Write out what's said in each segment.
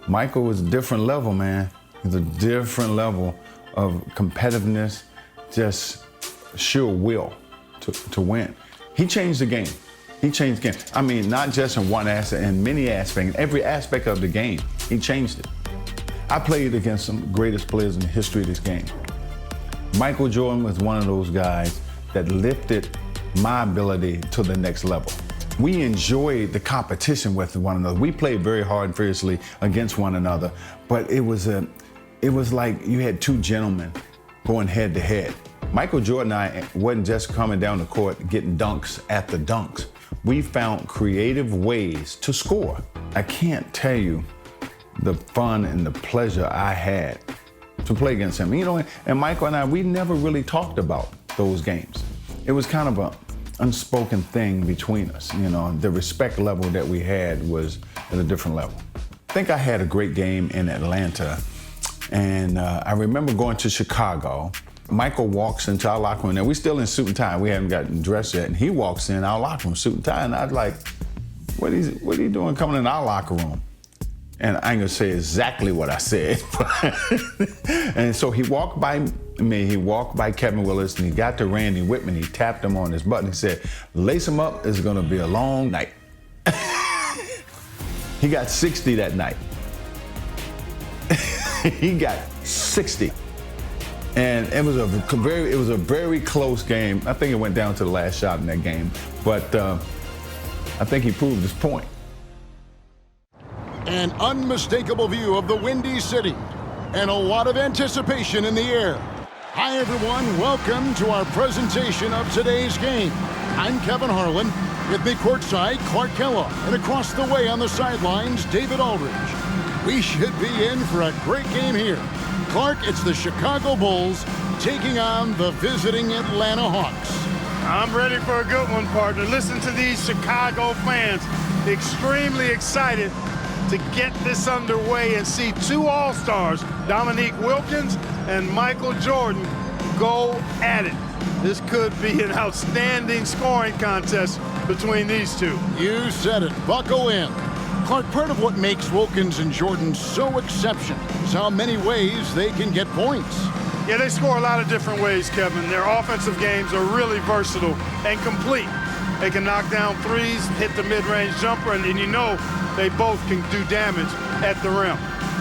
Michael was a different level, man. He's a different level of competitiveness, just sheer will to win. He changed the game. He changed the game. I mean, not just in one aspect, in many aspects, every aspect of the game, he changed it. I played against some of the greatest players in the history of this game. Michael Jordan was one of those guys that lifted my ability to the next level. We enjoyed the competition with one another. We played very hard and fiercely against one another, but it was like you had two gentlemen going head to head. Michael Jordan and I wasn't just coming down the court getting dunks at the dunks. We found creative ways to score. I can't tell you the fun and the pleasure I had to play against him. You know, and Michael and I, we never really talked about those games. It was kind of an unspoken thing between us. You know, the respect level that we had was at a different level. I think I had a great game in Atlanta, and I remember going to Chicago. Michael walks into our locker room, and we're still in suit and tie. We haven't gotten dressed yet, and he walks in our locker room, suit and tie, and I was like, what are you doing coming in our locker room? And I ain't gonna say exactly what I said. And so he walked by me, he walked by Kevin Willis, and he got to Randy Whitman, he tapped him on his butt, and he said, lace him up, it's gonna be a long night. He got 60 that night. He got 60. And it was a very close game. I think it went down to the last shot in that game, but I think he proved his point. An unmistakable view of the Windy City and a lot of anticipation in the air. Hi everyone, welcome to our presentation of today's game. I'm Kevin Harlan, with me courtside, Clark Kellogg, and across the way on the sidelines, David Aldridge. We should be in for a great game here. Clark, it's the Chicago Bulls taking on the visiting Atlanta Hawks. I'm ready for a good one, partner. Listen to these Chicago fans, extremely excited to get this underway and see two All-Stars, Dominique Wilkins and Michael Jordan, go at it. This could be an outstanding scoring contest between these two. You said it. Buckle in. Clark, part of what makes Wilkins and Jordan so exceptional is how many ways they can get points. Yeah, they score a lot of different ways, Kevin. Their offensive games are really versatile and complete. They can knock down threes, hit the mid-range jumper, and you know they both can do damage at the rim.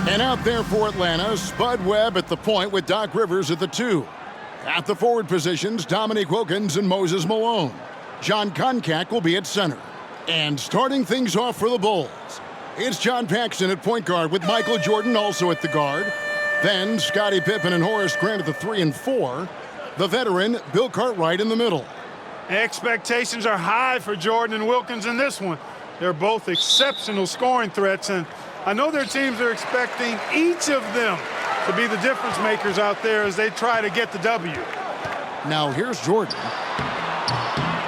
And out there for Atlanta, Spud Webb at the point with Doc Rivers at the 2. At the forward positions, Dominique Wilkins and Moses Malone. John Koncak will be at center. And starting things off for the Bulls, it's John Paxson at point guard with Michael Jordan also at the guard. Then Scottie Pippen and Horace Grant at the 3 and 4. The veteran, Bill Cartwright in the middle. Expectations are high for Jordan and Wilkins in this one. They're both exceptional scoring threats, and I know their teams are expecting each of them to be the difference makers out there as they try to get the W. Now here's Jordan,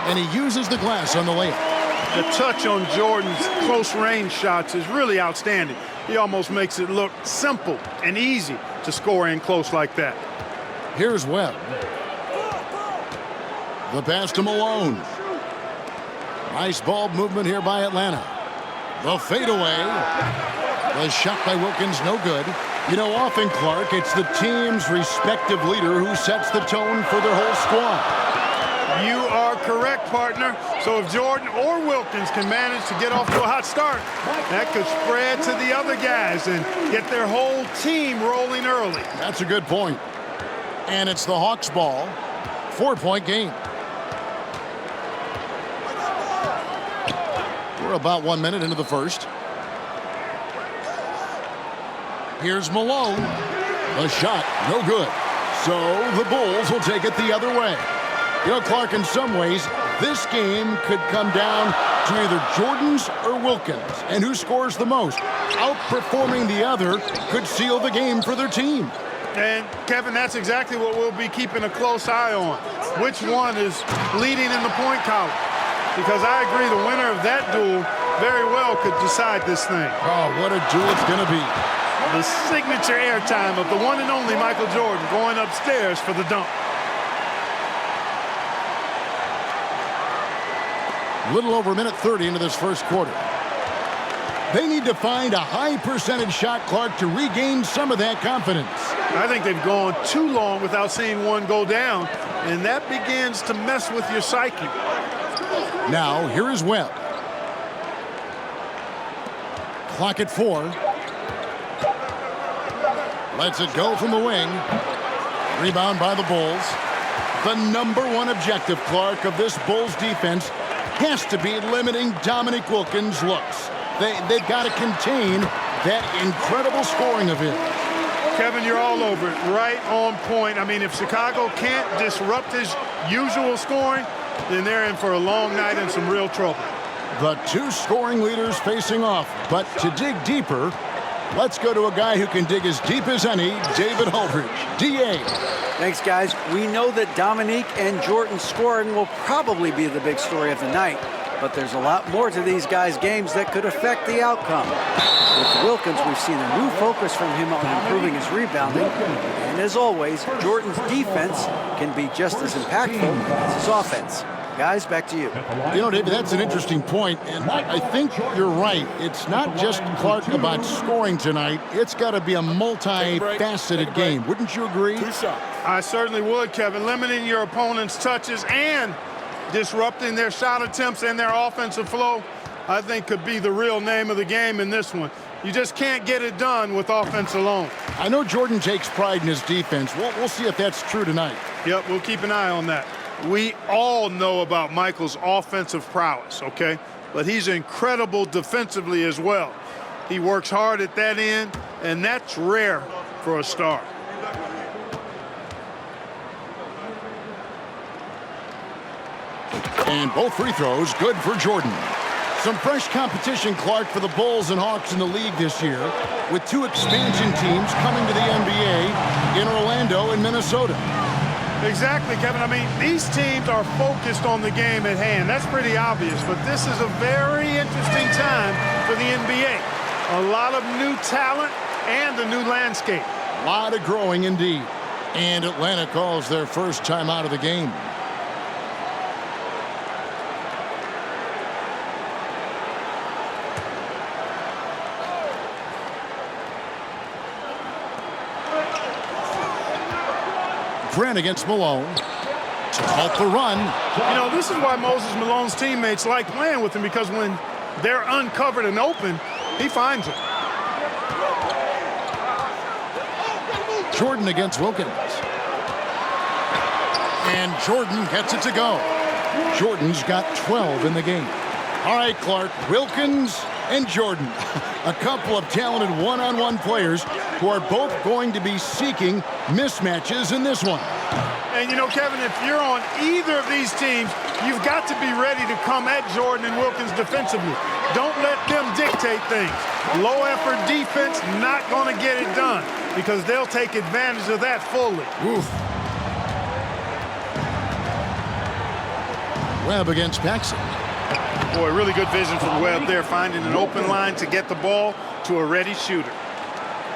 and he uses the glass on the layup. The touch on Jordan's close-range shots is really outstanding. He almost makes it look simple and easy to score in close like that. Here's Webb. The pass to Malone. Nice ball movement here by Atlanta. The fadeaway. The shot by Wilkins, no good. You know, often, Clark, it's the team's respective leader who sets the tone for their whole squad. You are correct, partner. So if Jordan or Wilkins can manage to get off to a hot start, that could spread to the other guys and get their whole team rolling early. That's a good point. And it's the Hawks' ball. 4-point game. We're about 1 minute into the first. Here's Malone. The shot, no good. So the Bulls will take it the other way. You know, Clark, in some ways, this game could come down to either Jordan's or Wilkins. And who scores the most? Outperforming the other could seal the game for their team. And, Kevin, that's exactly what we'll be keeping a close eye on. Which one is leading in the point column? Because I agree the winner of that duel very well could decide this thing. Oh, what a duel it's going to be. The signature airtime of the one and only Michael Jordan going upstairs for the dunk. A little over a minute 30 into this first quarter. They need to find a high percentage shot, Clark, to regain some of that confidence. I think they've gone too long without seeing one go down, and that begins to mess with your psyche. Now, here is Webb. Clock at 4. Lets it go from the wing. Rebound by the Bulls. The #1 objective, Clark, of this Bulls defense has to be limiting Dominique Wilkins' looks. They've got to contain that incredible scoring of his. Kevin, you're all over it. Right on point. I mean, if Chicago can't disrupt his usual scoring, then they're in for a long night and some real trouble. The two scoring leaders facing off. But to dig deeper, let's go to a guy who can dig as deep as any, David Aldridge. D.A. Thanks, guys. We know that Dominique and Jordan's scoring will probably be the big story of the night, but there's a lot more to these guys' games that could affect the outcome. With Wilkins, we've seen a new focus from him on improving his rebounding, and as always, Jordan's defense can be just as impactful as his offense. Guys, back to you. You know, David, that's an interesting point, and I think you're right. It's not just, Clark, about scoring tonight. It's got to be a multi-faceted game. Wouldn't you agree? I certainly would, Kevin. Limiting your opponent's touches and disrupting their shot attempts and their offensive flow, I think could be the real name of the game in this one. You just can't get it done with offense alone. I know Jordan takes pride in his defense. We'll see if that's true tonight. Yep, we'll keep an eye on that. We all know about Michael's offensive prowess, okay? But he's incredible defensively as well. He works hard at that end, and that's rare for a star. And both free throws good for Jordan. Some fresh competition, Clark, for the Bulls and Hawks in the league this year, with two expansion teams coming to the NBA in Orlando and Minnesota. Exactly, Kevin. I mean, these teams are focused on the game at hand. That's pretty obvious, but this is a very interesting time for the NBA. A lot of new talent and a new landscape. A lot of growing indeed. And Atlanta calls their first time out of the game. Grant against Malone to halt the run. You know, this is why Moses Malone's teammates like playing with him, because when they're uncovered and open, he finds them. Jordan against Wilkins. And Jordan gets it to go. Jordan's got 12 in the game. All right, Clark, Wilkins and Jordan, a couple of talented one-on-one players who are both going to be seeking mismatches in this one. And, you know, Kevin, if you're on either of these teams, you've got to be ready to come at Jordan and Wilkins defensively. Don't let them dictate things. Low-effort defense, not going to get it done, because they'll take advantage of that fully. Oof. Webb against Paxson. Boy, really good vision from Webb there, finding an open line to get the ball to a ready shooter.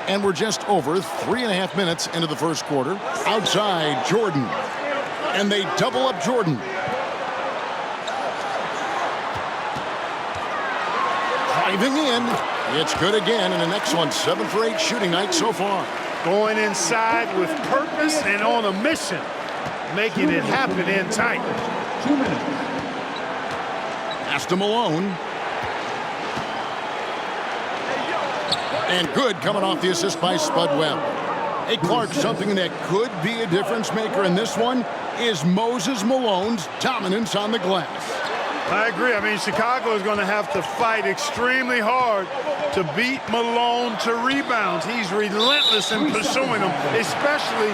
And we're just over 3.5 minutes into the first quarter. Outside, Jordan. And they double up Jordan. Driving in. It's good again, and an excellent 7 for 8 shooting night so far. Going inside with purpose and on a mission, making it happen in tight. 2 minutes. Pass to Malone. And good coming off the assist by Spud Webb. Hey, Clark, something that could be a difference maker in this one is Moses Malone's dominance on the glass. I agree. I mean, Chicago is going to have to fight extremely hard to beat Malone to rebounds. He's relentless in pursuing them, especially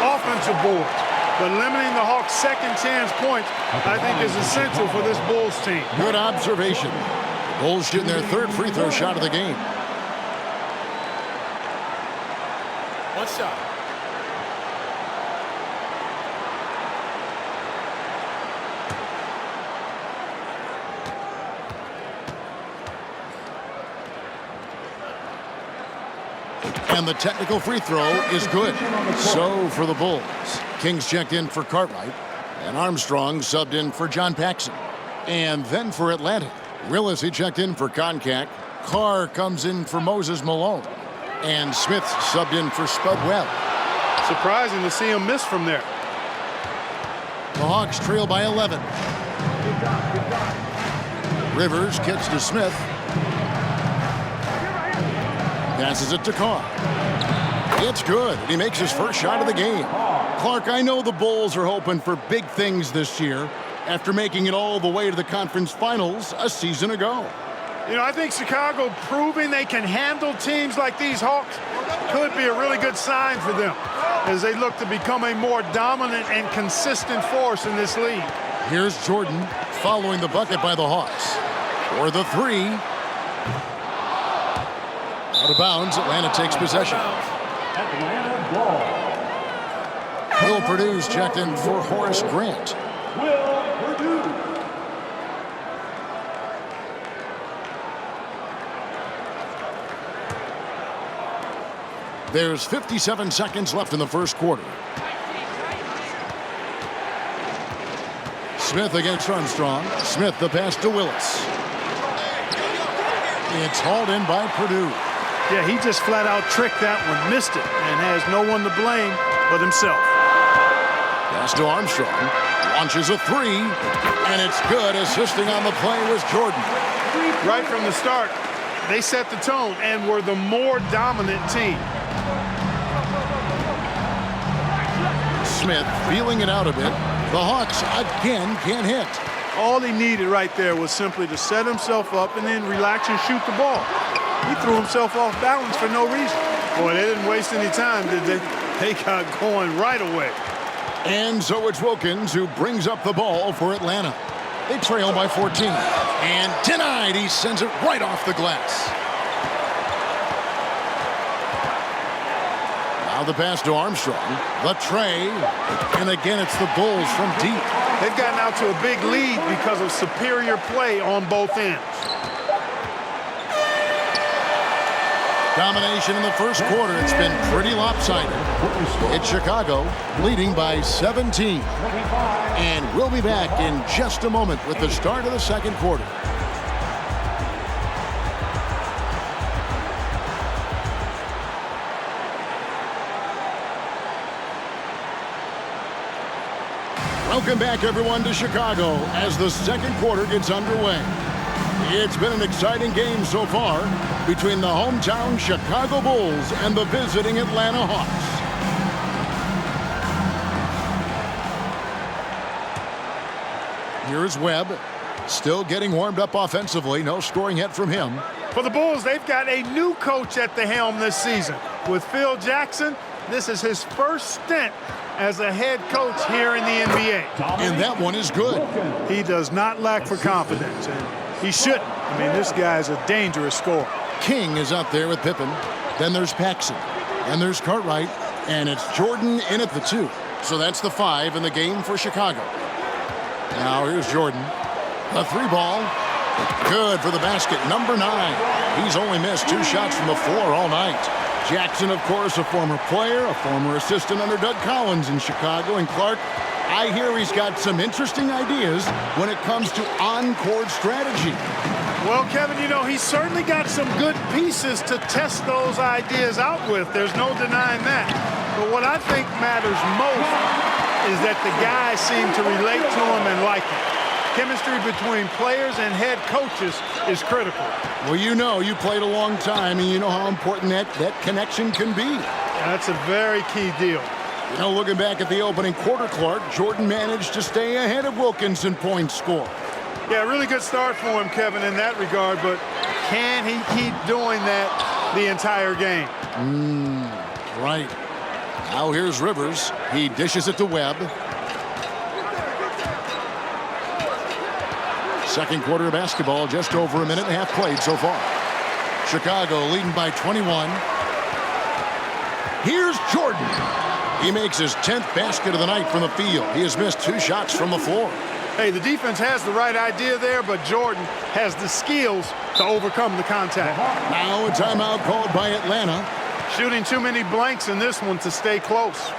offensive boards. But limiting the Hawks' second chance points, I think, is essential for this Bulls team. Good observation. Bulls shooting their third free throw shot of the game. One shot. And the technical free throw is good. So for the Bulls, Kings checked in for Cartwright, and Armstrong subbed in for John Paxson. And then for Atlanta, Willis, he checked in for Koncak, Carr comes in for Moses Malone. And Smith subbed in for Spud Webb. Surprising to see him miss from there. The Hawks trail by 11. Rivers kicks to Smith. Passes it to Carr. It's good. He makes his first shot of the game. Clark, I know the Bulls are hoping for big things this year after making it all the way to the conference finals a season ago. You know, I think Chicago proving they can handle teams like these Hawks could be a really good sign for them as they look to become a more dominant and consistent force in this league. Here's Jordan following the bucket by the Hawks. For the three. Out of bounds, Atlanta takes possession. Will Purdue's checked in for Horace Grant. There's 57 seconds left in the first quarter. Smith against Armstrong. Smith the pass to Willis. It's hauled in by Purdue. Yeah, he just flat out tricked that one, missed it, and has no one to blame but himself. Pass to Armstrong. Launches a three, and it's good. Assisting on the play was Jordan. Right from the start, they set the tone and were the more dominant team. Smith feeling it out a bit. The Hawks again can't hit. All he needed right there was simply to set himself up and then relax and shoot the ball. He threw himself off balance for no reason. Boy, they didn't waste any time, did they? They got going right away. And so it's Wilkins who brings up the ball for Atlanta. They trail by 14. And denied. He sends it right off the glass. Now the pass to Armstrong. The tray. And again, it's the Bulls from deep. They've gotten out to a big lead because of superior play on both ends. Domination in the first quarter. It's been pretty lopsided. It's Chicago leading by 17. And we'll be back in just a moment with the start of the second quarter. Welcome back, everyone, to Chicago as the second quarter gets underway. It's been an exciting game so far between the hometown Chicago Bulls and the visiting Atlanta Hawks. Here's Webb, still getting warmed up offensively. No scoring yet from him. For the Bulls, they've got a new coach at the helm this season. With Phil Jackson, this is his first stint as a head coach here in the NBA. And that one is good. He does not lack for confidence, and he shouldn't. I mean, this guy's a dangerous scorer. King is out there with Pippen. Then there's Paxson. And there's Cartwright. And it's Jordan in at the 2. So that's the 5 in the game for Chicago. Now here's Jordan. A 3 ball. Good for the basket. Number 9. He's only missed 2 shots from the floor all night. Jackson, of course, a former player, a former assistant under Doug Collins in Chicago. And Clark, I hear he's got some interesting ideas when it comes to on-court strategy. Well, Kevin, you know, he's certainly got some good pieces to test those ideas out with. There's no denying that. But what I think matters most is that the guys seem to relate to him and like him. Chemistry between players and head coaches is critical. Well, you know, you played a long time, and you know how important that connection can be. That's a very key deal. You know, looking back at the opening quarter, Clark, Jordan managed to stay ahead of Wilkins in points scored. Yeah, really good start for him, Kevin, in that regard, but can he keep doing that the entire game? Right. Now here's Rivers. He dishes it to Webb. Second quarter of basketball, just over a minute and a half played so far. Chicago leading by 21. Here's Jordan. He makes his 10th basket of the night from the field. He has missed 2 shots from the floor. Hey, the defense has the right idea there, but Jordan has the skills to overcome the contact. Now a timeout called by Atlanta. Shooting too many blanks in this one to stay close.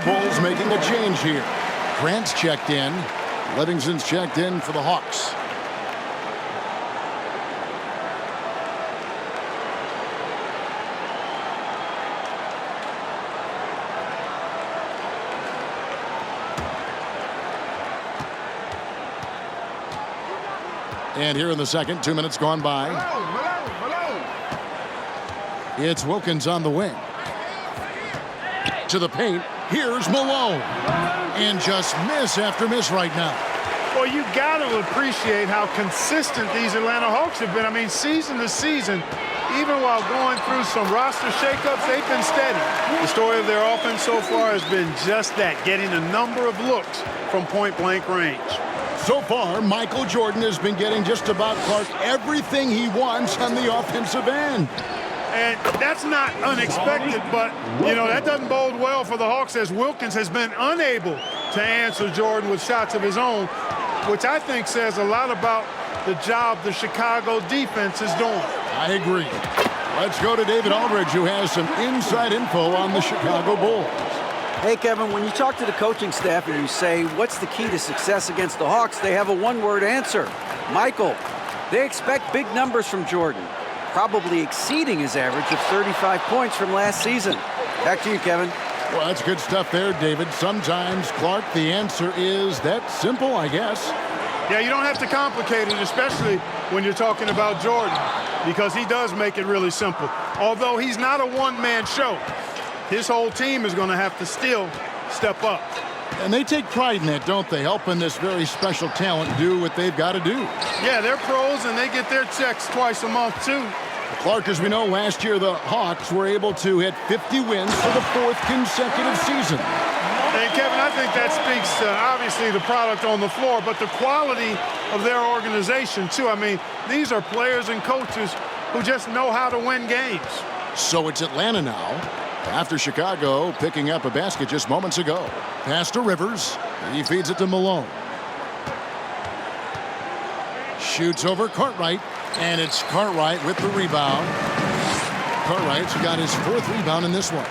the Bulls making a change here. Grant's checked in. Livingston's checked in for the Hawks. And here in the second, 2 minutes gone by. It's Wilkins on the wing. To the paint. Here's Malone. And just miss after miss right now. Well, you got to appreciate how consistent these Atlanta Hawks have been. I mean, season to season, even while going through some roster shakeups, they've been steady. The story of their offense so far has been just that, getting a number of looks from point-blank range. So far, Michael Jordan has been getting just about Clark everything he wants on the offensive end. And that's not unexpected, but, you know, that doesn't bode well for the Hawks as Wilkins has been unable to answer Jordan with shots of his own, which I think says a lot about the job the Chicago defense is doing. I agree. Let's go to David Aldridge, who has some inside info on the Chicago Bulls. Hey, Kevin, when you talk to the coaching staff and you say, what's the key to success against the Hawks, they have a one-word answer. Michael. They expect big numbers from Jordan, probably exceeding his average of 35 points from last season. Back to you, Kevin. Well, that's good stuff there, David. Sometimes, Clark, the answer is that simple, I guess. Yeah, you don't have to complicate it, especially when you're talking about Jordan, because he does make it really simple. Although he's not a one-man show, his whole team is going to have to still step up. And they take pride in that, don't they? Helping this very special talent do what they've got to do. Yeah, they're pros, and they get their checks twice a month, too. Clark, as we know, last year the Hawks were able to hit 50 wins for the 4th consecutive season. And, Kevin, I think that speaks to, obviously, the product on the floor, but the quality of their organization, too. I mean, these are players and coaches who just know how to win games. So it's Atlanta now, after Chicago picking up a basket just moments ago. Pass to Rivers. He feeds it to Malone. Shoots over Cartwright, and it's Cartwright with the rebound. Cartwright's got his 4th rebound in this one.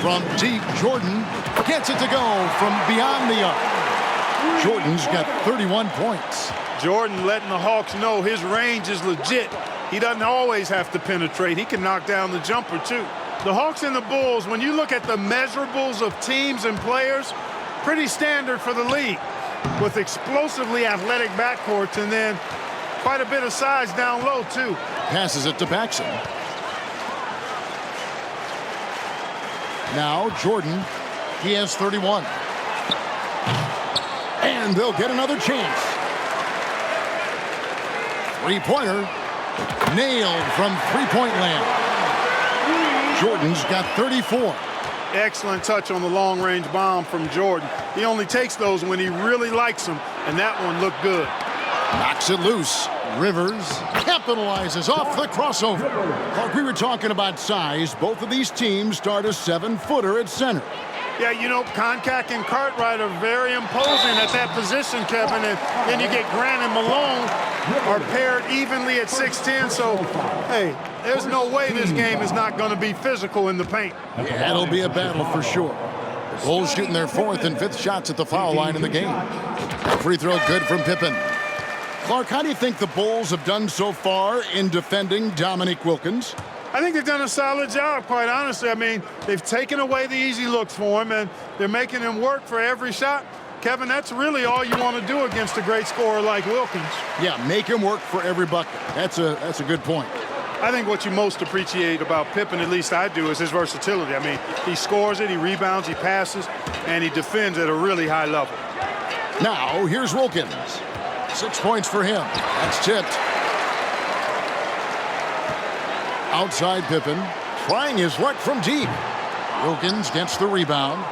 From deep, Jordan gets it to go from beyond the arc. Jordan's got 31 points. Jordan letting the Hawks know his range is legit. He doesn't always have to penetrate. He can knock down the jumper, too. The Hawks and the Bulls, when you look at the measurables of teams and players, pretty standard for the league, with explosively athletic backcourts and then quite a bit of size down low, too. Passes it to Paxson. Now Jordan, he has 31. And they'll get another chance. Three-pointer. Nailed from three-point land. Jordan's got 34. Excellent touch on the long-range bomb from Jordan. He only takes those when he really likes them, and that one looked good. Knocks it loose. Rivers capitalizes off the crossover. Like we were talking about size, both of these teams start a 7-footer at center. Yeah, you know, Koncak and Cartwright are very imposing at that position, Kevin, and then you get Grant and Malone are paired evenly at 6'10", so, hey, there's no way this game is not going to be physical in the paint. Yeah, it'll be a battle for sure. The Bulls shooting their 4th and 5th shots at the foul line in the game. Free throw good from Pippen. Clark, how do you think the Bulls have done so far in defending Dominique Wilkins? I think they've done a solid job, quite honestly. I mean, they've taken away the easy looks for him, and they're making him work for every shot. Kevin, that's really all you want to do against a great scorer like Wilkins. Yeah, make him work for every bucket. That's a good point. I think what you most appreciate about Pippen, at least I do, is his versatility. I mean, he scores it, he rebounds, he passes, and he defends at a really high level. Now, here's Wilkins. 6 points for him. That's tipped. Outside Pippen, trying his luck from deep. Wilkins gets the rebound.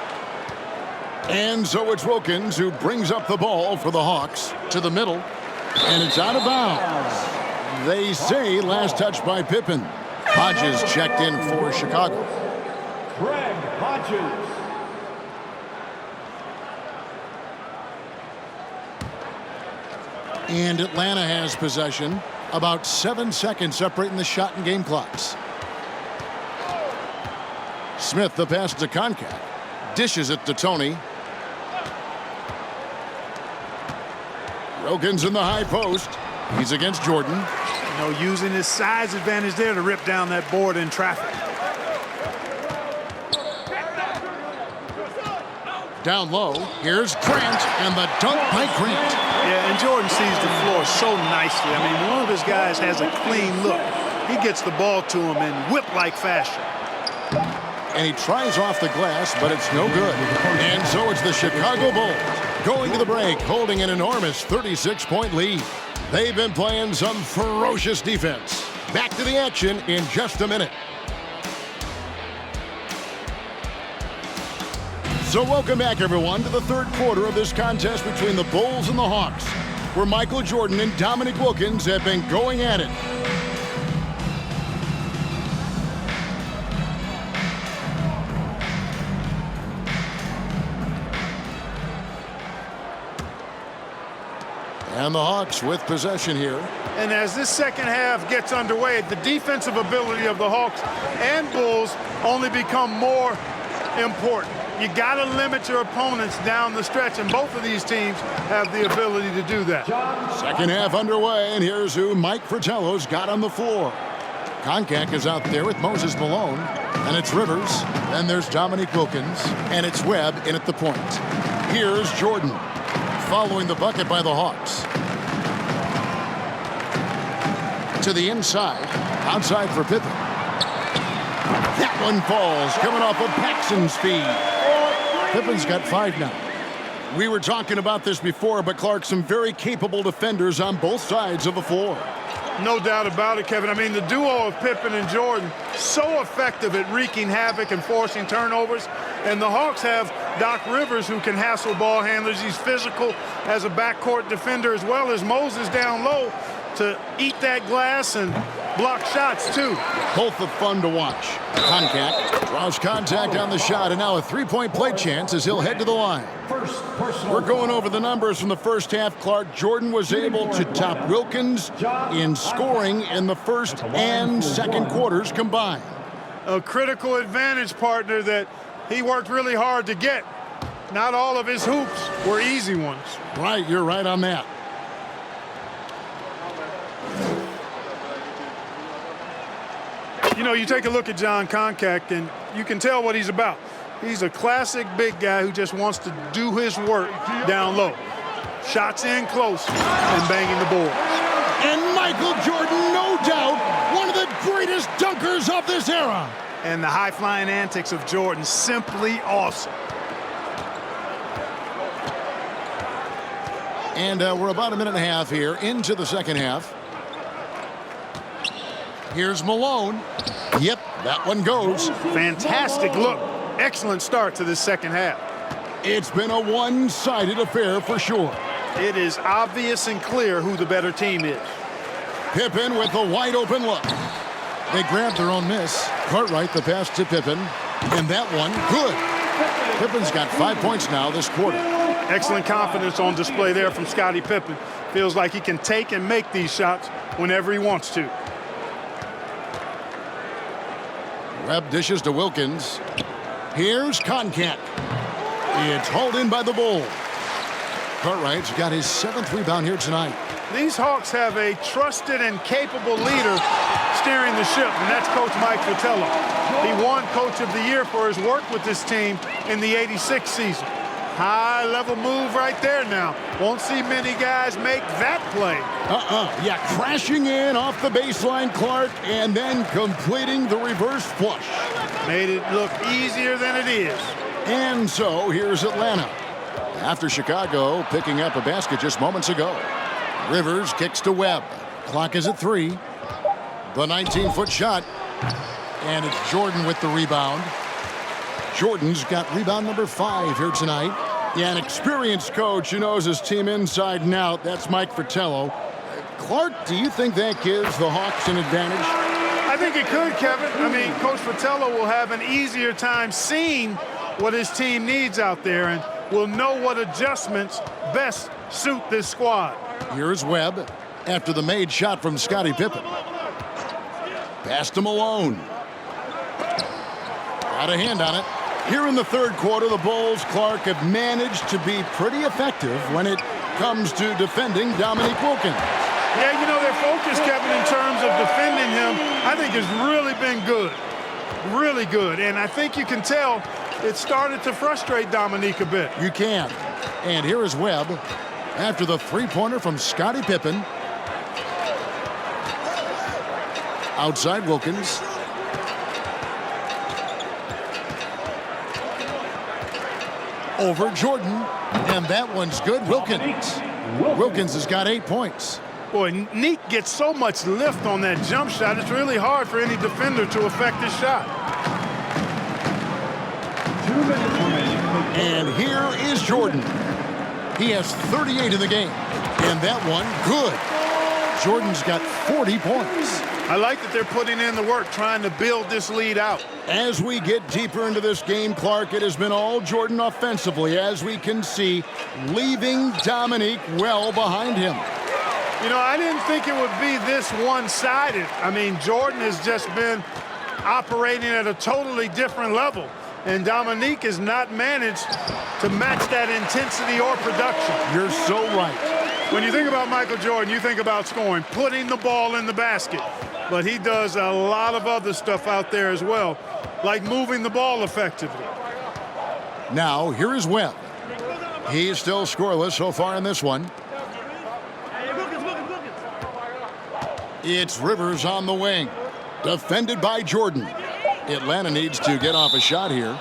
And so it's Wilkins who brings up the ball for the Hawks to the middle. And it's out of bounds. They say last touch by Pippen. Hodges checked in for Chicago. Greg Hodges. And Atlanta has possession. About 7 seconds separating the shot and game clocks. Smith the pass to Concat. Dishes it to Tony. Wilkins in the high post. He's against Jordan. You know, using his size advantage there to rip down that board in traffic. Down low, here's Grant, and the dunk by Grant. Yeah, and Jordan sees the floor so nicely. I mean, one of his guys has a clean look. He gets the ball to him in whip-like fashion. And he tries off the glass, but it's no good. And so it's the Chicago Bulls going to the break, holding an enormous 36-point lead. They've been playing some ferocious defense. Back to the action in just a minute. So welcome back, everyone, to the third quarter of this contest between the Bulls and the Hawks, where Michael Jordan and Dominique Wilkins have been going at it. And the Hawks with possession here. And as this second half gets underway, the defensive ability of the Hawks and Bulls only become more important. You got to limit your opponents down the stretch, and both of these teams have the ability to do that. Second half underway, and here's who Mike Fratello's got on the floor. Concac is out there with Moses Malone, and it's Rivers, and there's Dominique Wilkins, and it's Webb in at the point. Here's Jordan, following the bucket by the Hawks. To the inside, outside for Pippen. That one falls, coming off of Paxson's feed. Pippen's got 5 now. We were talking about this before, but Clark, some very capable defenders on both sides of the floor. No doubt about it, Kevin. I mean, the duo of Pippen and Jordan, so effective at wreaking havoc and forcing turnovers. And the Hawks have Doc Rivers, who can hassle ball handlers. He's physical as a backcourt defender, as well as Moses down low to eat that glass and block shots, too. Both of fun to watch. Concac draws contact on the shot, and now a three-point play chance as he'll head to the line. We're going over the numbers from the first half, Clark. Jordan was able to top Wilkins in scoring in the first and second quarters combined. A critical advantage, partner, that he worked really hard to get. Not all of his hoops were easy ones. Right, you're right on that. You know, you take a look at John Concac, and you can tell what he's about. He's a classic big guy who just wants to do his work down low. Shots in close and banging the board. And Michael Jordan, no doubt, one of the greatest dunkers of this era. And the high-flying antics of Jordan, simply awesome. And we're about a minute and a half here into the second half. Here's Malone. Yep, that one goes. Fantastic look. Excellent start to this second half. It's been a one-sided affair for sure. It is obvious and clear who the better team is. Pippen with a wide-open look. They grabbed their own miss. Cartwright the pass to Pippen. And that one, good. Pippen's got 5 points now this quarter. Excellent confidence on display there from Scottie Pippen. Feels like he can take and make these shots whenever he wants to. Webb dishes to Wilkins. Here's Concat. It's hauled in by the Bulls. Cartwright's got his 7th rebound here tonight. These Hawks have a trusted and capable leader steering the ship, and that's Coach Mike Fratello. He won Coach of the Year for his work with this team in the '86 season. High-level move right there now. Won't see many guys make that play. Yeah, crashing in off the baseline, Clark, and then completing the reverse flush. Made it look easier than it is. And so here's Atlanta. After Chicago picking up a basket just moments ago. Rivers kicks to Webb. Clock is at 3. The 19-foot shot. And it's Jordan with the rebound. Jordan's got rebound number 5 here tonight. Yeah, an experienced coach who knows his team inside and out. That's Mike Fratello. Clark, do you think that gives the Hawks an advantage? I think it could, Kevin. I mean, Coach Fratello will have an easier time seeing what his team needs out there and will know what adjustments best suit this squad. Here's Webb after the made shot from Scottie Pippen. Pass to Malone. got a hand on it. Here in the third quarter, the Bulls, Clark, have managed to be pretty effective when it comes to defending Dominique Wilkins. Yeah, you know, their focus, Kevin, in terms of defending him, I think has really been good. Really good. And I think you can tell it started to frustrate Dominique a bit. You can. And here is Webb after the three-pointer from Scottie Pippen. Outside Wilkins. Over Jordan. And that one's good. Wilkins. Wilkins has got 8 points. Boy, Nique gets so much lift on that jump shot, it's really hard for any defender to affect his shot. 2 minutes remaining. And here is Jordan. He has 38 in the game. And that one, good. Jordan's got 40 points. I like that they're putting in the work, trying to build this lead out. As we get deeper into this game, Clark, it has been all Jordan offensively, as we can see, leaving Dominique well behind him. You know, I didn't think it would be this one-sided. I mean, Jordan has just been operating at a totally different level, and Dominique has not managed to match that intensity or production. You're so right. When you think about Michael Jordan, you think about scoring, putting the ball in the basket. But he does a lot of other stuff out there as well, like moving the ball effectively. Now, here is Webb. He's still scoreless so far in this one. It's Rivers on the wing. Defended by Jordan. Atlanta needs to get off a shot here.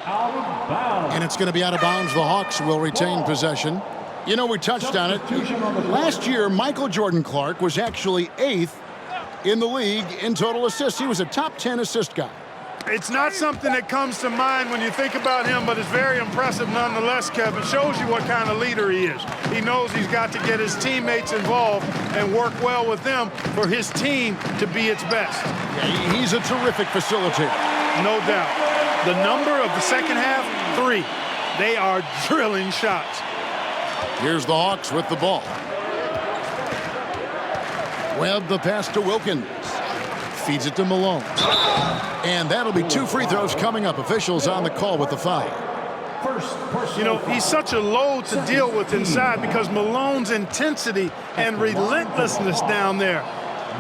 And it's going to be out of bounds. The Hawks will retain possession. You know, we touched on it. Last year, Michael Jordan Clark was actually 8th in the league in total assists. He was a top 10 assist guy. It's not something that comes to mind when you think about him, but it's very impressive nonetheless, Kevin. Shows you what kind of leader he is. He knows he's got to get his teammates involved and work well with them for his team to be its best. Yeah, he's a terrific facilitator. No doubt. The number of the second half, 3. They are drilling shots. Here's the Hawks with the ball. Webb the pass to Wilkins. Feeds it to Malone. And that'll be 2 free throws coming up. Officials on the call with the foul. You know, he's such a load to deal with inside because Malone's intensity and relentlessness down there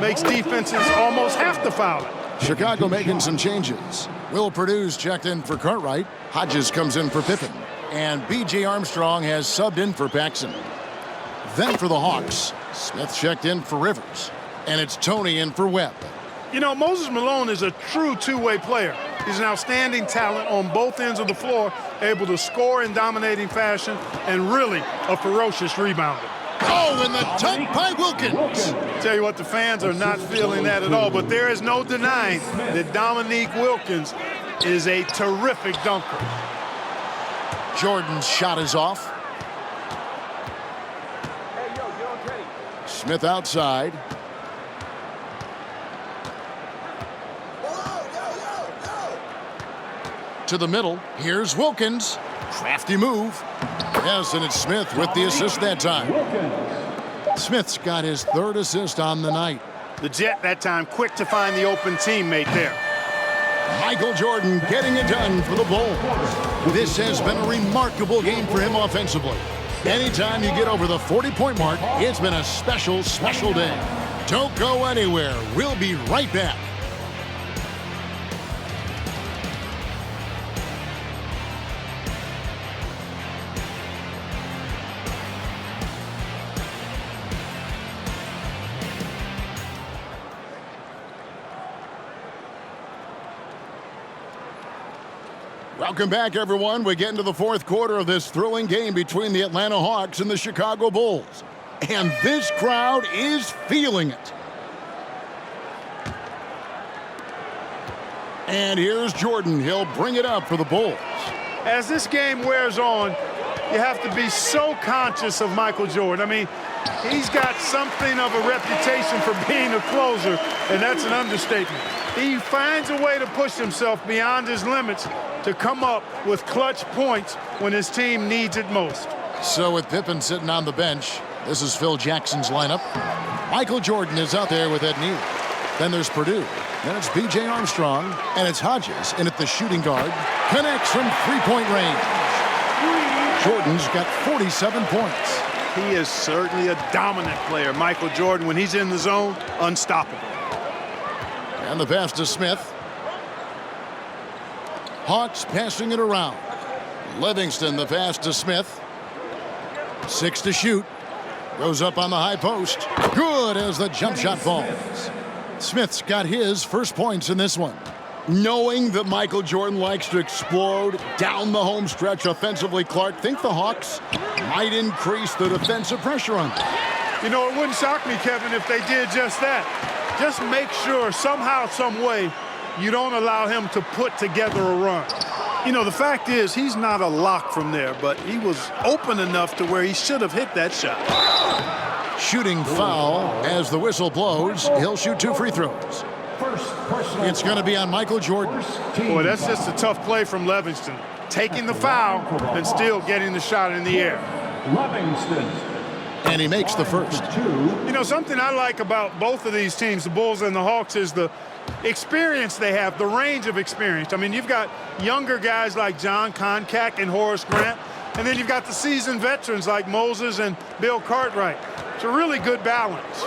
makes defenses almost have to foul it. Chicago making some changes. Will Purdue's checked in for Cartwright. Hodges comes in for Pippen. And B.J. Armstrong has subbed in for Paxson. Then for the Hawks, Smith checked in for Rivers. And it's Tony in for Webb. You know, Moses Malone is a true two-way player. He's an outstanding talent on both ends of the floor, able to score in dominating fashion, and really a ferocious rebounder. Oh, and the dunk by Wilkins. Tell you what, the fans are not feeling that at all, but there is no denying that Dominique Wilkins is a terrific dunker. Jordan's shot is off. Smith outside. To the middle. Here's Wilkins. Crafty move. Yes, and it's Smith with the assist that time. Smith's got his 3rd assist on the night. The Jet that time quick to find the open teammate there. Michael Jordan getting it done for the Bulls. This has been a remarkable game for him offensively. Anytime you get over the 40-point mark, it's been a special, special day. Don't go anywhere. We'll be right back. Welcome back, everyone. We get into the 4th quarter of this thrilling game between the Atlanta Hawks and the Chicago Bulls. And this crowd is feeling it. And here's Jordan. He'll bring it up for the Bulls. As this game wears on, you have to be so conscious of Michael Jordan. I mean, he's got something of a reputation for being a closer, and that's an understatement. He finds a way to push himself beyond his limits to come up with clutch points when his team needs it most. So with Pippen sitting on the bench, this is Phil Jackson's lineup. Michael Jordan is out there with Ed Nique. Then there's Purdue. Then it's B.J. Armstrong, and it's Hodges in at the shooting guard. Connects from three-point range. Jordan's got 47 points. He is certainly a dominant player. Michael Jordan, when he's in the zone, unstoppable. And the pass to Smith. Hawks passing it around. Livingston, the pass to Smith. 6 to shoot. Goes up on the high post. Good as the jump shot falls. Smith's got his first points in this one. Knowing that Michael Jordan likes to explode down the home stretch offensively, Clark, think the Hawks might increase the defensive pressure on them. You know, it wouldn't shock me, Kevin, if they did just that. Just make sure somehow, some way, you don't allow him to put together a run. You know, the fact is, he's not a lock from there, but he was open enough to where he should have hit that shot. Shooting foul as the whistle blows. He'll shoot 2 free throws. It's going to be on Michael Jordan. Boy, that's just a tough play from Livingston. Taking the foul and still getting the shot in the air. Livingston. And he makes the first. You know, something I like about both of these teams, the Bulls and the Hawks, is the experience they have, the range of experience. I mean, you've got younger guys like John Koncak and Horace Grant, and then you've got the seasoned veterans like Moses and Bill Cartwright. It's a really good balance.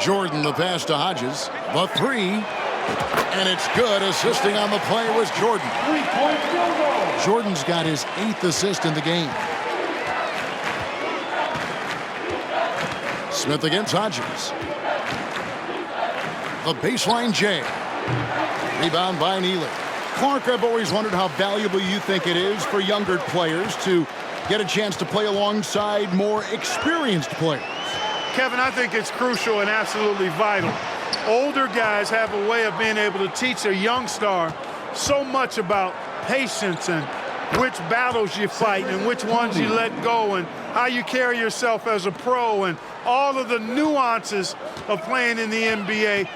Jordan, the pass to Hodges. The 3. And it's good. Assisting on the play was Jordan. Three-point field goal. Jordan's got his 8th assist in the game. Smith against Hodges. The baseline J. Rebound by Nique. Clark, I've always wondered how valuable you think it is for younger players to get a chance to play alongside more experienced players. Kevin, I think it's crucial and absolutely vital. Older guys have a way of being able to teach a young star so much about patience and which battles you fight and which ones you let go and how you carry yourself as a pro and all of the nuances of playing in the NBA.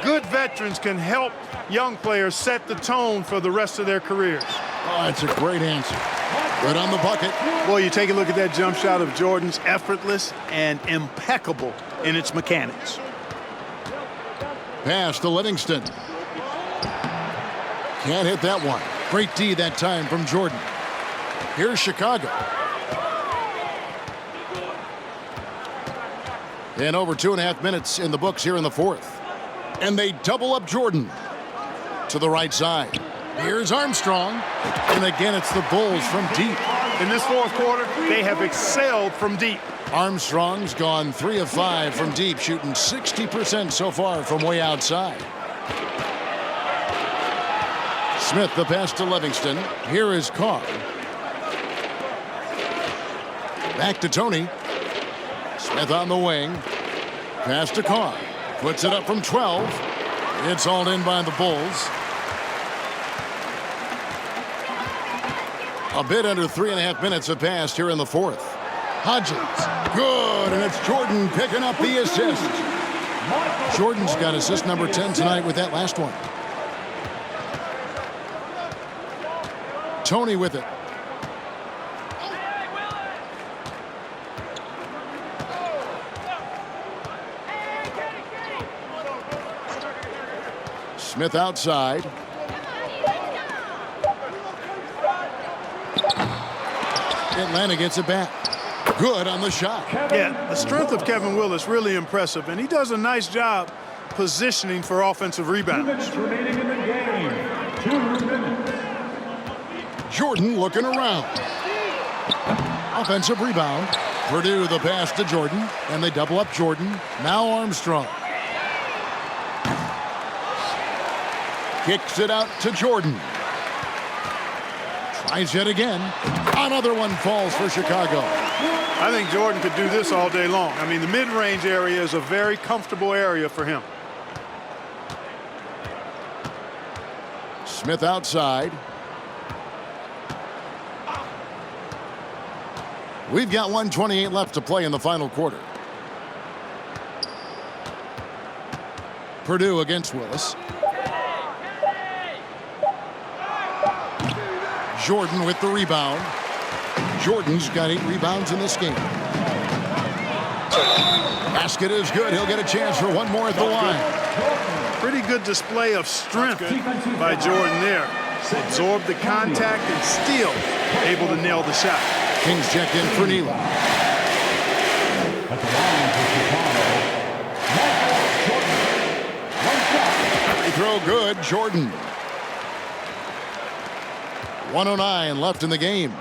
Good veterans can help young players set the tone for the rest of their careers. Oh, that's a great answer. Good on the bucket. Boy, you take a look at that jump shot of Jordan's, effortless and impeccable in its mechanics. Pass to Livingston. Can't hit that one. Great D that time from Jordan. Here's Chicago. And over 2.5 minutes in the books here in the fourth. And they double up Jordan to the right side. Here's Armstrong. And again, it's the Bulls from deep. In this fourth quarter, they have excelled from deep. Armstrong's gone 3 of 5 from deep, shooting 60% so far from way outside. Smith, the pass to Livingston. Here is Carr. Back to Tony. Smith on the wing. Pass to Carr. Puts it up from 12. It's hauled in by the Bulls. A bit under 3.5 minutes have passed here in the fourth. Hodges. Good, and it's Jordan picking up the assist. Jordan's got assist number 10 tonight with that last one. Tony with it. Smith outside. Atlanta gets it back. Good on the shot. Yeah, the strength of Kevin Willis really impressive, and he does a nice job positioning for offensive 2 rebounds. minutes remaining in the game. 2 minutes. Jordan looking around. Offensive rebound. Purdue the pass to Jordan, and they double up Jordan. Now Armstrong. Kicks it out to Jordan. Tries it again. Another one falls for Chicago. I think Jordan could do this all day long. I mean, the mid-range area is a very comfortable area for him. Smith outside. We've got 1:28 left to play in the final quarter. Purdue against Willis. Jordan with the rebound. Jordan's got 8 rebounds in this game. Basket is good. He'll get a chance for one more at the line. Pretty good display of strength by Jordan there. Absorbed the contact and still able to nail the shot. Kings check in for Nique. At the line for Chicago, Michael Jordan. 1 shot. Free throw good, Jordan. 1:09 left in the game.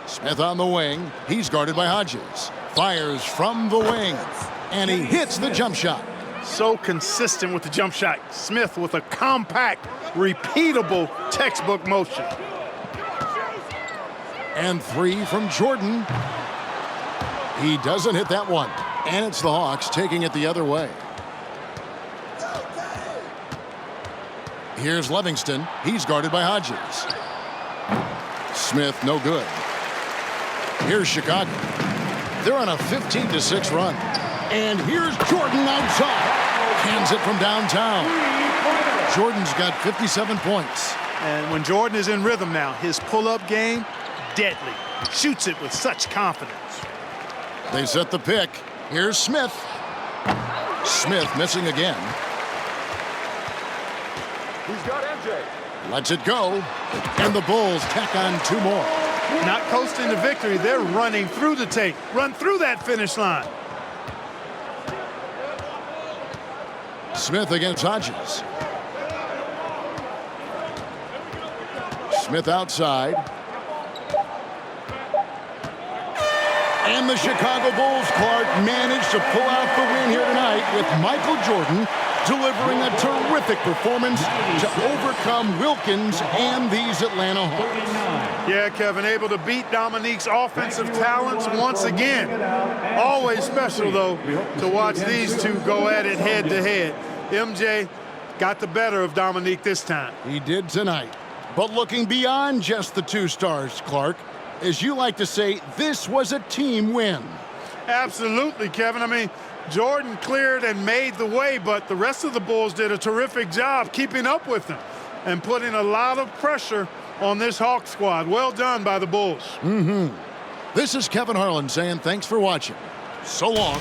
Smith on the wing. He's guarded by Hodges. Fires from the wing. And he hits the jump shot. So consistent with the jump shot. Smith with a compact, repeatable textbook motion. And 3 from Jordan. He doesn't hit that one. And it's the Hawks taking it the other way. Here's Livingston. He's guarded by Hodges. Smith, no good. Here's Chicago. They're on a 15-6 run. And here's Jordan outside. Hands it from downtown. Jordan's got 57 points. And when Jordan is in rhythm now, his pull-up game, deadly. Shoots it with such confidence. They set the pick. Here's Smith. Smith missing again. He's got MJ. Lets it go. And the Bulls tack on 2 more. Not coasting to victory, they're running through the tape. Run through that finish line. Smith against Hodges. Smith outside. And the Chicago Bulls, Clark, managed to pull out the win here tonight with Michael Jordan delivering a terrific performance to overcome Wilkins and these Atlanta Hawks. Yeah, Kevin, able to beat Dominique's offensive talents once again. Always special, though, to watch these two go at it head-to-head. MJ got the better of Dominique this time. He did tonight. But looking beyond just the 2 stars, Clark, as you like to say, this was a team win. Absolutely, Kevin. I mean, Jordan cleared and made the way, but the rest of the Bulls did a terrific job keeping up with them and putting a lot of pressure on this Hawk squad. Well done by the Bulls. This is Kevin Harlan saying thanks for watching. So long.